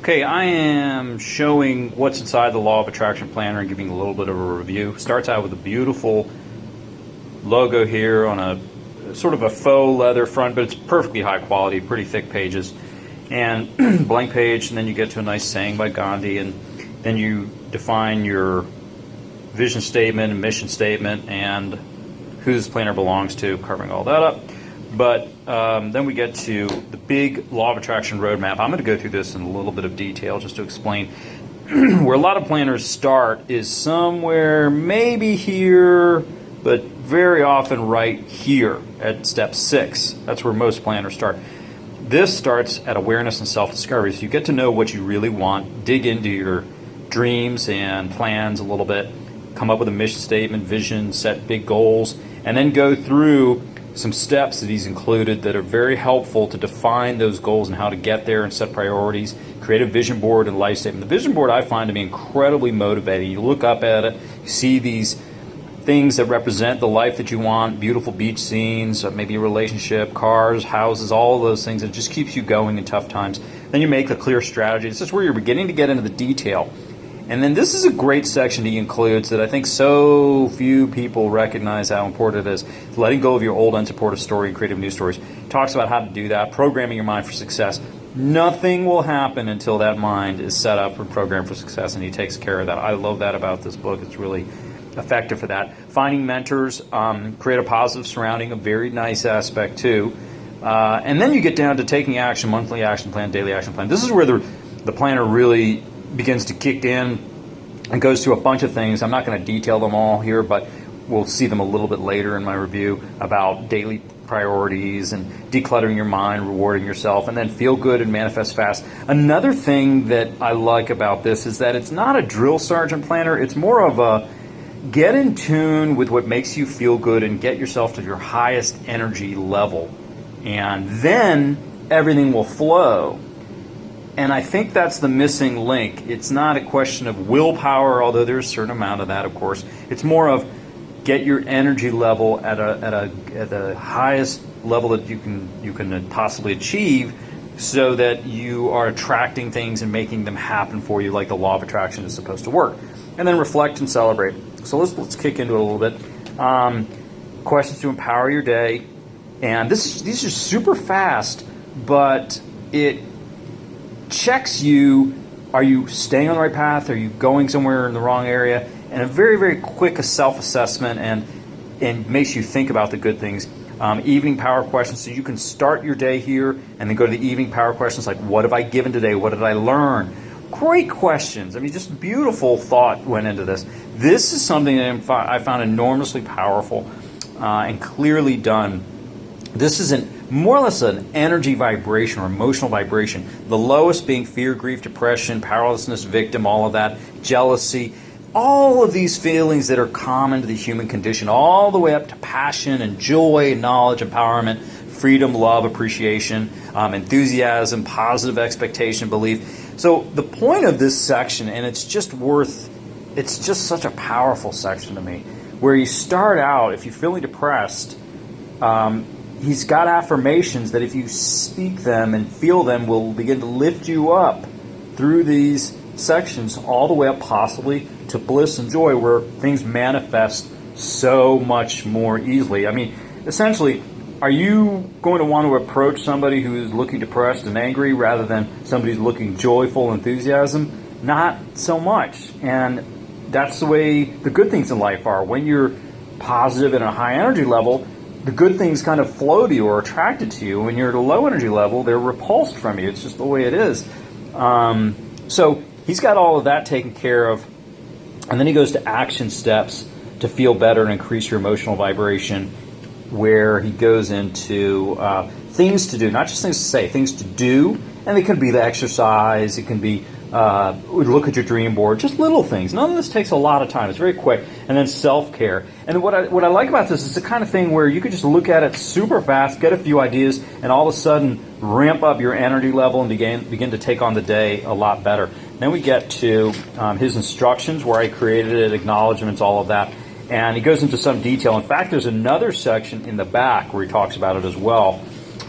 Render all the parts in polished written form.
Okay, I am showing what's inside the Law of Attraction Planner and giving a little bit of a review. Starts out with a beautiful logo here on a sort of a faux leather front, but it's perfectly high quality, pretty thick pages, and blank page, and then you get to a nice saying by Gandhi, and then you define your vision statement and mission statement and who this planner belongs to, covering all that up. But then we get to the big Law of Attraction roadmap. I'm going to go through this in a little bit of detail just to explain where a lot of planners start is somewhere maybe here, but very often right here at step 6. That's where most planners start. This starts at awareness and self-discovery. So you get to know what you really want, dig into your dreams and plans a little bit, come up with a mission statement, vision, set big goals, and then go through some steps that he's included that are very helpful to define those goals and how to get there and set priorities, create a vision board and life statement. The vision board I find to be incredibly motivating. You look up at it, you see these things that represent the life that you want, beautiful beach scenes, maybe a relationship, cars, houses, all of those things. It just keeps you going in tough times. Then you make a clear strategy. This is where you're beginning to get into the detail. And then this is a great section he includes that I think so few people recognize how important it is. Letting go of your old unsupported story and creative new stories. Talks about how to do that, programming your mind for success. Nothing will happen until that mind is set up and programmed for success, and he takes care of that. I love that about this book. It's really effective for that. Finding mentors, create a positive surrounding, a very nice aspect too. And then you get down to taking action, monthly action plan, daily action plan. This is where the planner really begins to kick in and goes through a bunch of things. I'm not going to detail them all here, but we'll see them a little bit later in my review about daily priorities and decluttering your mind, rewarding yourself, and then feel good and manifest fast. Another thing that I like about this is that it's not a drill sergeant planner. It's more of a get in tune with what makes you feel good and get yourself to your highest energy level. And then everything will flow. And I think that's the missing link. It's not a question of willpower, although there's a certain amount of that, of course. It's more of get your energy level at the highest level that you can possibly achieve, so that you are attracting things and making them happen for you, like the law of attraction is supposed to work. And then reflect and celebrate. So let's kick into it a little bit. Questions to empower your day, and these are super fast, but it checks you. Are you staying on the right path? Are you going somewhere in the wrong area? And a very, very quick self-assessment and makes you think about the good things. Evening power questions, so you can start your day here and then go to the evening power questions like, what have I given today? What did I learn? Great questions. I mean, just beautiful thought went into this. This is something that I found enormously powerful and clearly done. This is more or less an energy vibration or emotional vibration. The lowest being fear, grief, depression, powerlessness, victim, all of that, jealousy, all of these feelings that are common to the human condition, all the way up to passion and joy, knowledge, empowerment, freedom, love, appreciation, enthusiasm, positive expectation, belief. So the point of this section, and it's just such a powerful section to me, where you start out, if you're feeling depressed, he's got affirmations that if you speak them and feel them will begin to lift you up through these sections all the way up possibly to bliss and joy, where things manifest so much more easily. I mean, essentially, are you going to want to approach somebody who is looking depressed and angry rather than somebody who's looking joyful, enthusiasm? Not so much. And that's the way the good things in life are. When you're positive and a high energy level, the good things kind of flow to you or are attracted to you. When you're at a low energy level, they're repulsed from you. It's just the way it is. So he's got all of that taken care of. And then he goes to action steps to feel better and increase your emotional vibration, where he goes into things to do, not just things to say, things to do. And it could be the exercise. It can be look at your dream board, just little things. None of this takes a lot of time. It's very quick. And then self-care. And what I like about this is the kind of thing where you could just look at it super fast, get a few ideas, and all of a sudden ramp up your energy level and begin to take on the day a lot better. Then we get to his instructions, where I created it, acknowledgments, all of that. And he goes into some detail. In fact, there's another section in the back where he talks about it as well.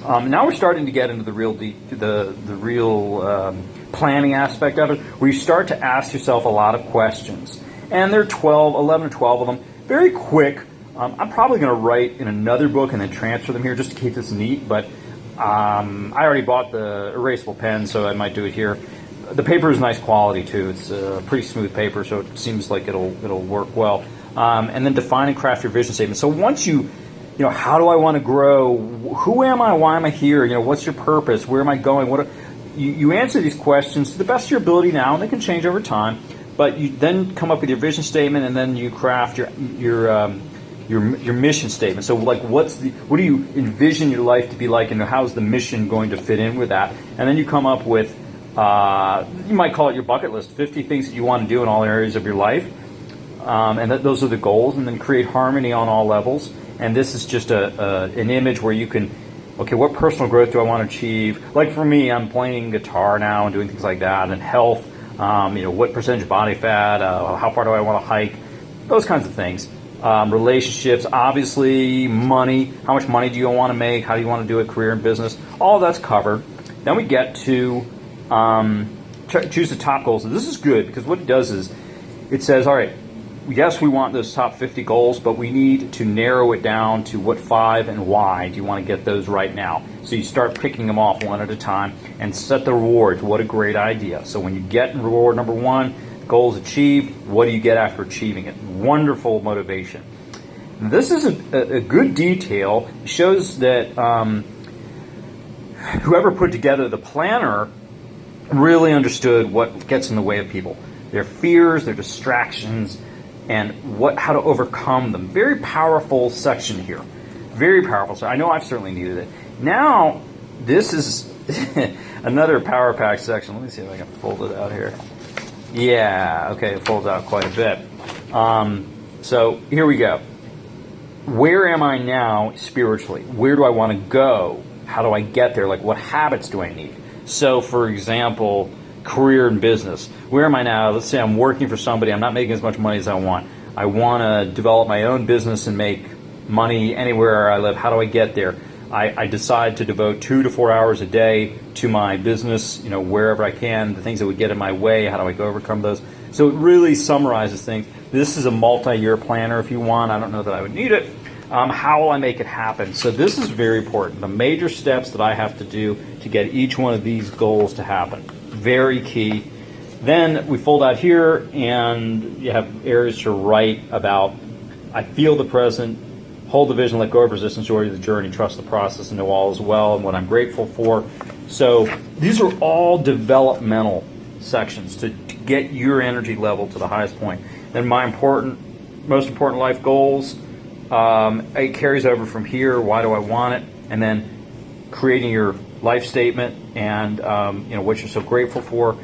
Now we're starting to get into the real planning aspect of it, where you start to ask yourself a lot of questions. And there are 11 or 12 of them. Very quick. I'm probably going to write in another book and then transfer them here just to keep this neat, but I already bought the erasable pen, so I might do it here. The paper is nice quality too. It's a pretty smooth paper, so it seems like it'll work well. And then define and craft your vision statement. So once you know, how do I want to grow? Who am I? Why am I here? You know, what's your purpose? Where am I going? You answer these questions to the best of your ability now, and they can change over time. But you then come up with your vision statement, and then you craft your mission statement. So, like, what do you envision your life to be like, and how's the mission going to fit in with that? And then you come up with, you might call it your bucket list, 50 things that you want to do in all areas of your life, and those are the goals. And then create harmony on all levels. And this is just an image where you can, okay, what personal growth do I want to achieve? Like for me, I'm playing guitar now and doing things like that, and health. You know, what percentage body fat? How far do I want to hike? Those kinds of things. Relationships, obviously, money. How much money do you want to make? How do you want to do a career in business? All of that's covered. Then we get to choose the top goals. And this is good because what it does is it says, all right, yes, we want those top 50 goals, but we need to narrow it down to what 5 and why do you want to get those right now. So you start picking them off one at a time and set the rewards. What a great idea. So when you get reward number 1, goals achieved, what do you get after achieving it? Wonderful motivation. This is a good detail. It shows that whoever put together the planner really understood what gets in the way of people. Their fears, their distractions, and how to overcome them. Very powerful section here. Very powerful. So I know I've certainly needed it. Now, this is another Power Pack section. Let me see if I can fold it out here. Yeah, okay, it folds out quite a bit. So here we go. Where am I now spiritually? Where do I want to go? How do I get there? Like, what habits do I need? So, for example, career and business. Where am I now? Let's say I'm working for somebody. I'm not making as much money as I want. I want to develop my own business and make money anywhere I live. How do I get there? I decide to devote 2 to 4 hours a day to my business, you know, wherever I can, the things that would get in my way, how do I go overcome those? So it really summarizes things. This is a multi-year planner if you want. I don't know that I would need it. How will I make it happen? So this is very important. The major steps that I have to do to get each one of these goals to happen. Very key. Then we fold out here and you have areas to write about. I feel the present, hold the vision, let go of resistance, joy of the journey, trust the process, and know all is well, and what I'm grateful for. So these are all developmental sections to get your energy level to the highest point. Then my most important life goals, it carries over from here. Why do I want it? And then creating your life statement and you know, what you're so grateful for.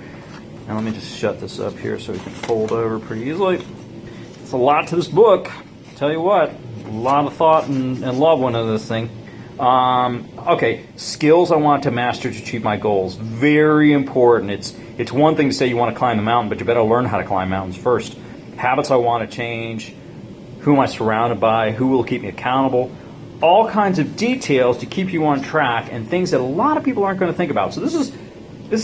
And let me just shut this up here so we can fold over pretty easily. It's a lot to this book. I'll tell you what, a lot of thought and love went into this thing. Okay, skills I want to master to achieve my goals. Very important. It's one thing to say you want to climb the mountain, but you better learn how to climb mountains first. Habits I want to change. Who am I surrounded by? Who will keep me accountable? All kinds of details to keep you on track and things that a lot of people aren't going to think about. So this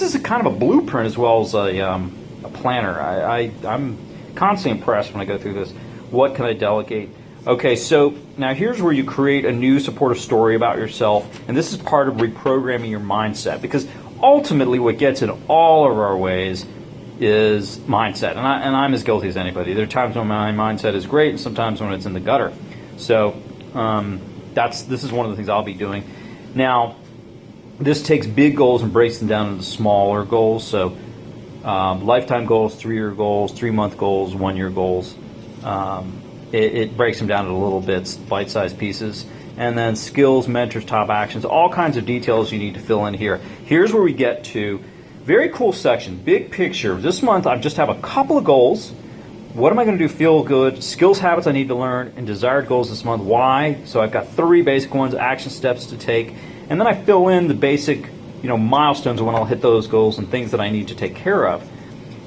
is a kind of a blueprint as well as a planner. I'm constantly impressed when I go through this. What can I delegate? Okay, so now here's where you create a new supportive story about yourself, and this is part of reprogramming your mindset, because ultimately what gets in all of our ways is mindset, and I'm as guilty as anybody. There are times when my mindset is great, and sometimes when it's in the gutter. So this is one of the things I'll be doing. Now, this takes big goals and breaks them down into smaller goals. So lifetime goals, 3-year goals, 3-month goals, 1-year goals. It breaks them down into little bits, bite-sized pieces. And then skills, mentors, top actions, all kinds of details you need to fill in here. Here's where we get to very cool section, big picture. This month I just have a couple of goals. What am I going to do feel good? Skills, habits I need to learn, and desired goals this month. Why? So I've got 3 basic ones, action steps to take. And then I fill in the basic, milestones when I'll hit those goals and things that I need to take care of.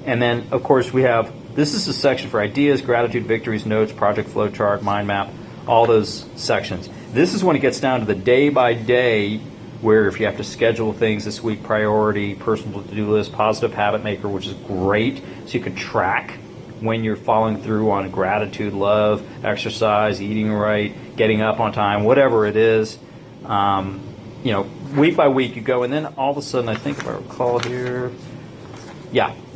And then, of course, this is a section for ideas, gratitude, victories, notes, project flow chart, mind map, all those sections. This is when it gets down to the day-by-day where if you have to schedule things this week, priority, personal to-do list, positive habit maker, which is great, so you can track when you're following through on gratitude, love, exercise, eating right, getting up on time, whatever it is. Week by week you go, and then all of a sudden, I think if I recall here,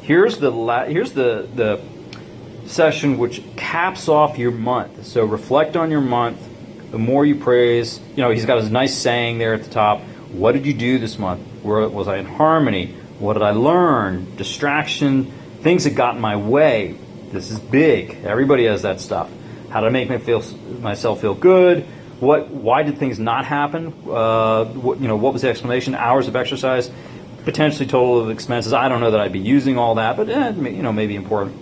here's the session which caps off your month. So reflect on your month. The more you praise, he's got his nice saying there at the top. What did you do this month? Where was I in harmony? What did I learn? Distraction, things that got in my way. This is big. Everybody has that stuff. How did I make myself feel good? Why did things not happen? What was the explanation? Hours of exercise, potentially total of expenses. I don't know that I'd be using all that, but maybe important.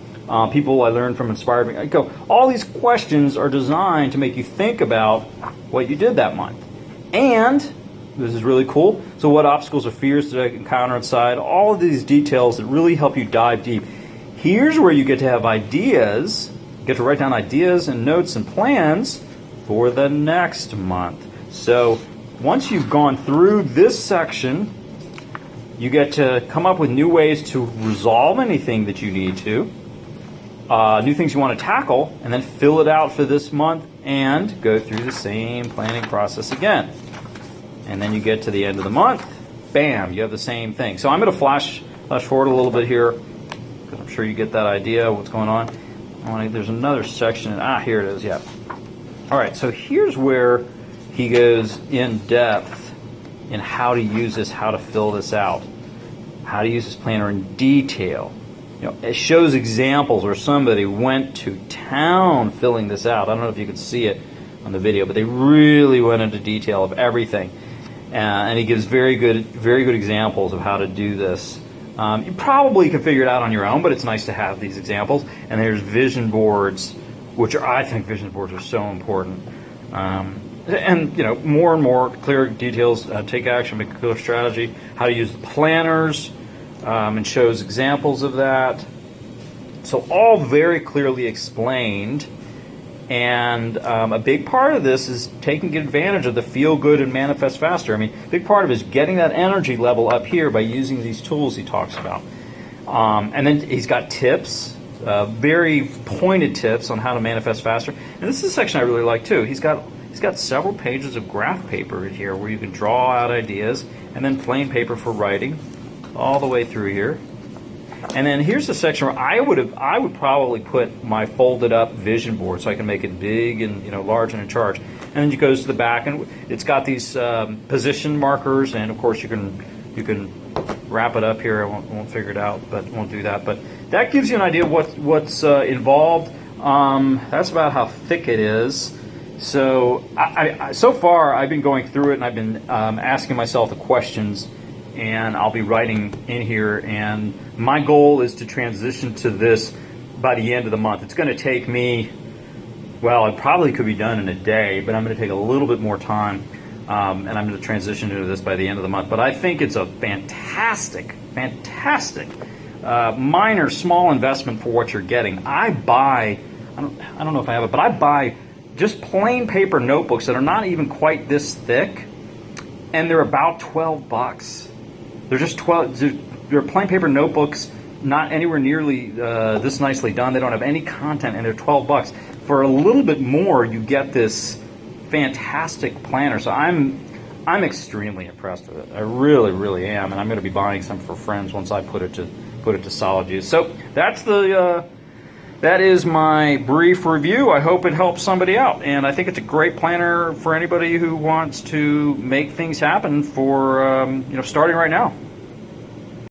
People I learned from inspired me. All these questions are designed to make you think about what you did that month. And this is really cool. So what obstacles or fears did I encounter inside? All of these details that really help you dive deep. Here's where you get to have ideas, get to write down ideas and notes and plans for the next month. So once you've gone through this section, you get to come up with new ways to resolve anything that you need to, new things you want to tackle, and then fill it out for this month and go through the same planning process again. And then you get to the end of the month, bam, you have the same thing. So I'm going to flash forward a little bit here, because I'm sure you get that idea of what's going on. There's another section. Here it is, yeah. All right, so here's where he goes in depth in how to use this, how to fill this out, how to use this planner in detail. It shows examples where somebody went to town filling this out. I don't know if you could see it on the video, but they really went into detail of everything. And he gives very good examples of how to do this. You probably can figure it out on your own, but it's nice to have these examples. And there's vision boards, I think vision boards are so important. And more and more clear details, take action, make a clear strategy, how to use the planners, and shows examples of that. So all very clearly explained. And a big part of this is taking advantage of the feel good and manifest faster. A big part of it is getting that energy level up here by using these tools he talks about. And then he's got tips, very pointed tips on how to manifest faster. And this is a section I really like too. He's got several pages of graph paper in here where you can draw out ideas, and then plain paper for writing all the way through here. And then here's the section where I would probably put my folded up vision board so I can make it big and large and in charge. And then it goes to the back, and it's got these position markers, and of course you can wrap it up here. I won't figure it out, but won't do that. But that gives you an idea of what's involved. That's about how thick it is. So so far I've been going through it, and I've been asking myself the questions, and I'll be writing in here. And my goal is to transition to this by the end of the month. It's going to take me, it probably could be done in a day, but I'm going to take a little bit more time, and I'm going to transition into this by the end of the month. But I think it's a fantastic, minor, small investment for what you're getting. I don't know if I have it, but I buy just plain paper notebooks that are not even quite this thick, and they're about $12. They're just they're plain paper notebooks, not anywhere nearly this nicely done. They don't have any content, and they're $12. For a little bit more, you get this fantastic planner. So I'm extremely impressed with it. I really, really am, and I'm going to be buying some for friends once I put it to solid use. So that is my brief review. I hope it helps somebody out, and I think it's a great planner for anybody who wants to make things happen for starting right now.